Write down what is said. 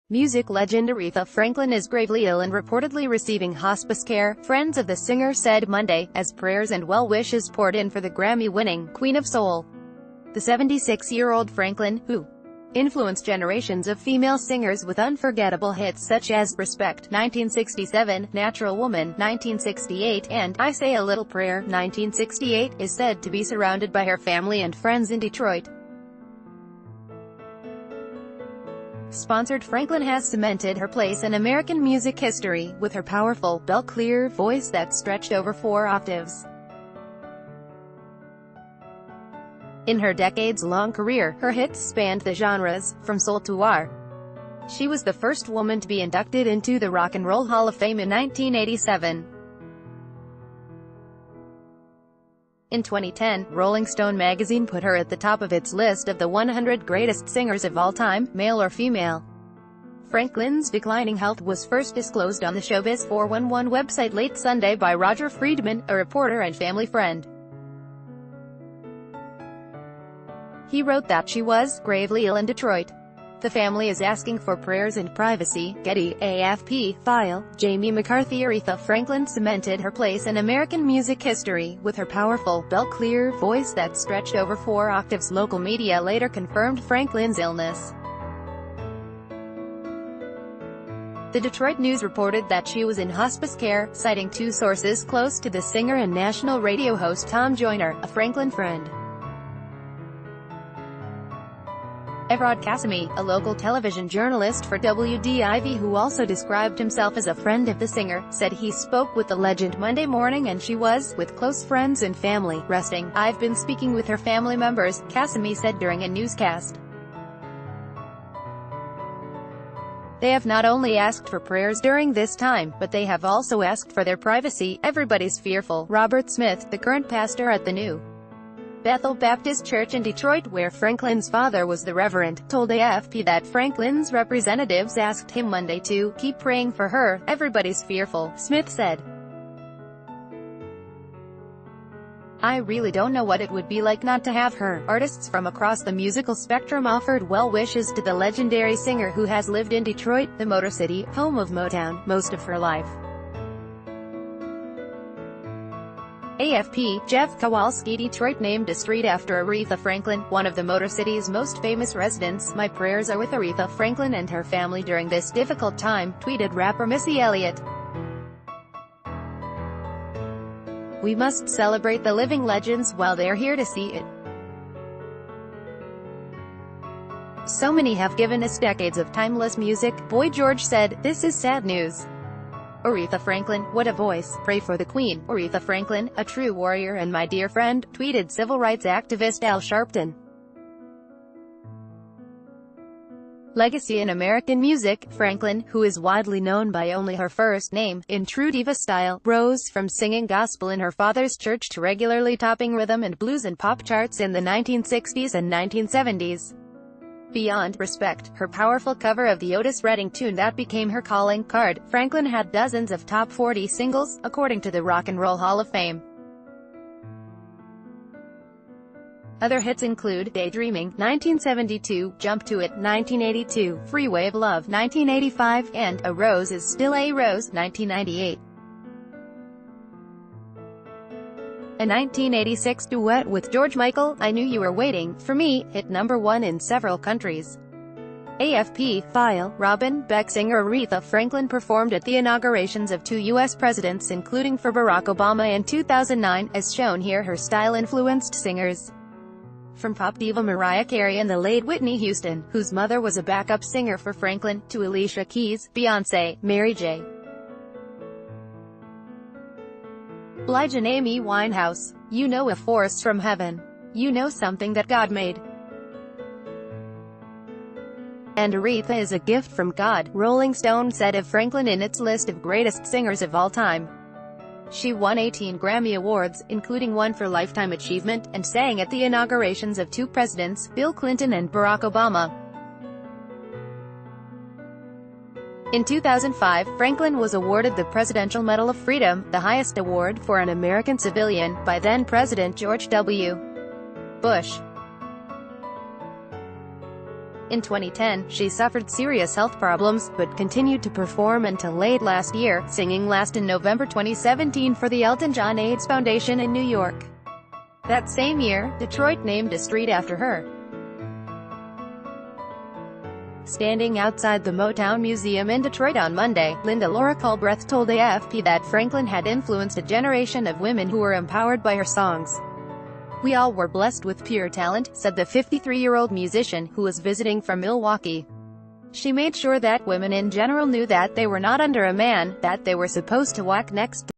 Music legend Aretha Franklin is gravely ill and reportedly receiving hospice care, friends of the singer said Monday, as prayers and well wishes poured in for the Grammy-winning Queen of Soul. The 76-year-old Franklin, who influenced generations of female singers with unforgettable hits such as Respect, 1967, Natural Woman, 1968, and I Say a Little Prayer, 1968, is said to be surrounded by her family and friends in Detroit. Sponsored Franklin has cemented her place in American music history, with her powerful, bell-clear voice that stretched over 4 octaves. In her decades-long career, her hits spanned the genres, from soul to R. She was the first woman to be inducted into the Rock and Roll Hall of Fame in 1987. In 2010, Rolling Stone magazine put her at the top of its list of the 100 greatest singers of all time, male or female. Franklin's declining health was first disclosed on the Showbiz 411 website late Sunday by Roger Friedman, a reporter and family friend. He wrote that she was gravely ill in Detroit. The family is asking for prayers and privacy. Getty, AFP, file. Jamie McCarthy Aretha Franklin cemented her place in American music history, with her powerful, bell-clear voice that stretched over 4 octaves. Local media later confirmed Franklin's illness. The Detroit News reported that she was in hospice care, citing 2 sources close to the singer and national radio host Tom Joyner, a Franklin friend. Evrod Cassimy, a local television journalist for WDIV who also described himself as a friend of the singer, said he spoke with the legend Monday morning and she was, with close friends and family, resting. I've been speaking with her family members, Cassimy said during a newscast. They have not only asked for prayers during this time, but they have also asked for their privacy. Everybody's fearful. Robert Smith, the current pastor at the New Bethel Baptist Church in Detroit, where Franklin's father was the Reverend, told AFP that Franklin's representatives asked him Monday to keep praying for her. Everybody's fearful, Smith said. I really don't know what it would be like not to have her. Artists from across the musical spectrum offered well wishes to the legendary singer who has lived in Detroit, the Motor City, home of Motown, most of her life. AFP, Jeff Kowalski Detroit named a street after Aretha Franklin, one of the Motor City's most famous residents. My prayers are with Aretha Franklin and her family during this difficult time, tweeted rapper Missy Elliott. We must celebrate the living legends while they're here to see it. So many have given us decades of timeless music, Boy George said. This is sad news. Aretha Franklin, what a voice. Pray for the Queen. Aretha Franklin, a true warrior and my dear friend, tweeted civil rights activist Al Sharpton. Legacy in American music. Franklin, who is widely known by only her first name, in true diva style, rose from singing gospel in her father's church to regularly topping rhythm and blues and pop charts in the 1960s and 1970s. Beyond Respect, her powerful cover of the Otis Redding tune that became her calling card, Franklin had dozens of top 40 singles, according to the Rock and Roll Hall of Fame. Other hits include Daydreaming, 1972, Jump to It, 1982, Freeway of Love, 1985, and A Rose is Still a Rose, 1998. A 1986 duet with George Michael, I Knew You Were Waiting for Me, hit #1 in several countries. AFP, file. Robin Beck singer Aretha Franklin performed at the inaugurations of 2 U.S. presidents including for Barack Obama in 2009, as shown here. Her style influenced singers from pop diva Mariah Carey and the late Whitney Houston, whose mother was a backup singer for Franklin, to Alicia Keys, Beyoncé, Mary J. Blige and Amy Winehouse. You know, a force from heaven. You know, something that God made. And Aretha is a gift from God, Rolling Stone said of Franklin in its list of greatest singers of all time. She won 18 Grammy Awards, including one for Lifetime Achievement, and sang at the inaugurations of 2 presidents, Bill Clinton and Barack Obama. In 2005, Franklin was awarded the Presidential Medal of Freedom, the highest award for an American civilian, by then-President George W. Bush. In 2010, she suffered serious health problems, but continued to perform until late last year, singing last in November 2017 for the Elton John AIDS Foundation in New York. That same year, Detroit named a street after her. Standing outside the Motown Museum in Detroit on Monday, Linda Laura Culbreth told AFP that Franklin had influenced a generation of women who were empowered by her songs. "We all were blessed with pure talent," said the 53-year-old musician, who was visiting from Milwaukee. She made sure that women in general knew that they were not under a man, that they were supposed to walk next